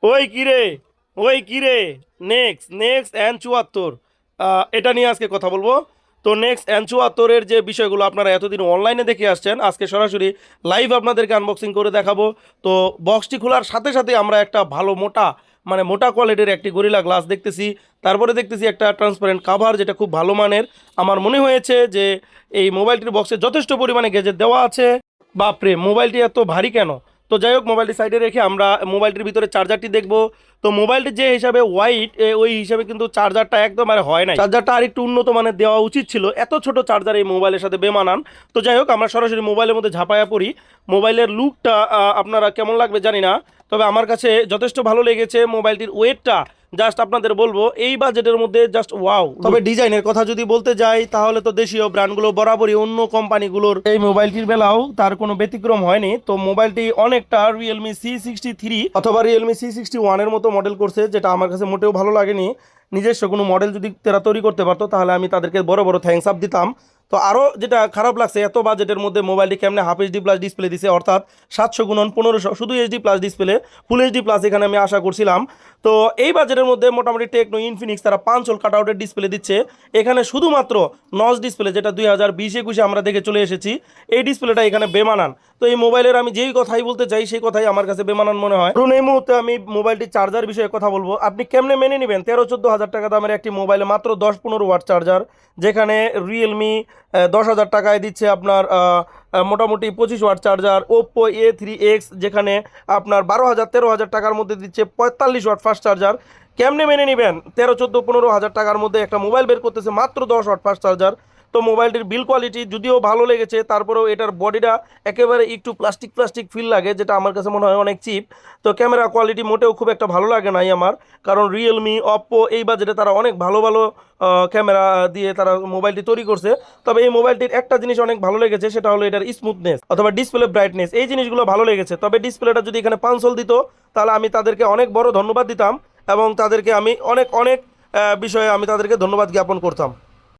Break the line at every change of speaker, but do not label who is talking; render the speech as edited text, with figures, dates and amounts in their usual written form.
ওই কিরে, ওই কিরে, নেক্সট নেক্সট এন 74, এটা নিয়ে আজকে কথা বলবো। তো নেক্সট এন 74-এর যে বিষয়গুলো আপনারা এতদিন অনলাইনে দেখে আসছেন, আজকে সরাসরি লাইভ আপনাদেরকে আনবক্সিং করে দেখাবো। তো বক্সটি খোলার সাথে সাথে আমরা একটা ভালো মোটা, মানে মোটা কোয়ালিটির একটি গরিলা গ্লাস দেখতেছি। তারপরে দেখতেছি একটা ট্রান্সপারেন্ট কাভার, যেটা খুব ভালো মানের। আমার মনে হয়েছে যে এই মোবাইলটির বক্সে যথেষ্ট পরিমাণে গেজেট দেওয়া আছে। বাপরে, মোবাইলটি এত ভারী কেন? তো যাই হোক, মোবাইলটি সাইডে রেখে আমরা মোবাইলটির ভিতরে চার্জারটি দেখব। তো মোবাইলটি যে হিসাবে ওয়াইট, ওই হিসাবে কিন্তু চার্জারটা একদম আর হয় নাই। চার্জারটা আর একটু উন্নত মানের দেওয়া উচিত ছিল, এত ছোট চার্জার এই মোবাইলের সাথে বেমানান। তো যাই হোক, আমরা সরাসরি মোবাইলের মধ্যে ঝাঁপায়া পড়ি। মোবাইলের লুকটা আপনারা কেমন লাগবে জানি না, তবে আমার কাছে যথেষ্ট ভালো লেগেছে। মোবাইলটির ওয়েটটা জাস্ট আপনাদের বলবো, এই বাজেটের মধ্যে জাস্ট ওয়াও। তবে ডিজাইনের কথা যদি বলতে যাই, তাহলে তো দেশীয় ব্র্যান্ডগুলো বরাবরই অন্য কোম্পানিগুলোর এই মোবাইলটির বেলাও তার কোনো ব্যতিক্রম হয়নি। তো মোবাইলটি অনেকটা রিয়েলমি C63 অথবা রিয়েলমি C61-এর মতো মডেল করছে, যেটা আমার কাছে মোটেও ভালো লাগেনি। নিজস্ব কোনো মডেল যদি তারা তৈরি করতে পারতো, তাহলে আমি তাদেরকে বড় বড় থ্যাঙ্কস আপ দিতাম। তো আরও যেটা খারাপ লাগছে, এত বাজেটের মধ্যে মোবাইলটি কেমনে হাফ এইচডি প্লাস ডিসপ্লে দিছে, অর্থাৎ 700x1500 শুধু HD plus display, full HD plus এখানে আমি আশা করছিলাম। তো এই বাজেটের মধ্যে মোটামুটি টেকনো ইনফিনিক্স তারা 5 হোল কাটআউটের ডিসপ্লে দিচ্ছে। এখানে শুধুমাত্র নচ ডিসপ্লে, যেটা 2020-21 আমরা দেখে চলে এসেছি, এই ডিসপ্লেটা এখানে বেমানান। তো এই মোবাইলের আমি যেই কথাই বলতে চাই, সেই কথাই আমার কাছে বেমানান মনে হয়। ধরুন এই মুহূর্তে আমি মোবাইলটির চার্জার বিষয়ে কথা বলবো। আপনি কেমনে মেনে নেবেন 13-14 হাজার টাকা দামের একটি মোবাইলে মাত্র 10-15 ওয়াট চার্জার, যেখানে রিয়েলমি 10,000 টাকায় দিচ্ছে আপনার মোটামুটি 25 ওয়াট চার্জার। ওপ্পো A3X যেখানে আপনার 12,000-13,000 টাকার মধ্যে দিচ্ছে 45 ওয়াট ফাস্ট চার্জার। কেমনে মেনে নেবেন 13-14-15 হাজার টাকার মধ্যে একটা মোবাইল বের করতেছে মাত্র 10 ওয়াট ফাস্ট চার্জার? তো মোবাইলটির বিল কোয়ালিটি যদিও ভালো লেগেছে, তারপরেও এটার বডিটা একেবারে একটু প্লাস্টিক প্লাস্টিক ফিল লাগে, যেটা আমার কাছে মনে হয় অনেক চিপ। তো ক্যামেরা কোয়ালিটি মোটেও খুব একটা ভালো লাগে নাই আমার, কারণ রিয়েলমি, অপ্পো এই বাজেটে তারা অনেক ভালো ভালো ক্যামেরা দিয়ে তারা মোবাইলটি তৈরি করছে। তবে এই মোবাইলটির একটা জিনিস অনেক ভালো লেগেছে, সেটা হলো এটার স্মুথনেস অথবা ডিসপ্লে ব্রাইটনেস, এই জিনিসগুলো ভালো লেগেছে। তবে ডিসপ্লেটা যদি এখানে 5 হোল দিত, তাহলে আমি তাদেরকে অনেক বড় ধন্যবাদ দিতাম এবং তাদেরকে আমি অনেক অনেক বিষয়ে আমি তাদেরকে ধন্যবাদ জ্ঞাপন করতাম।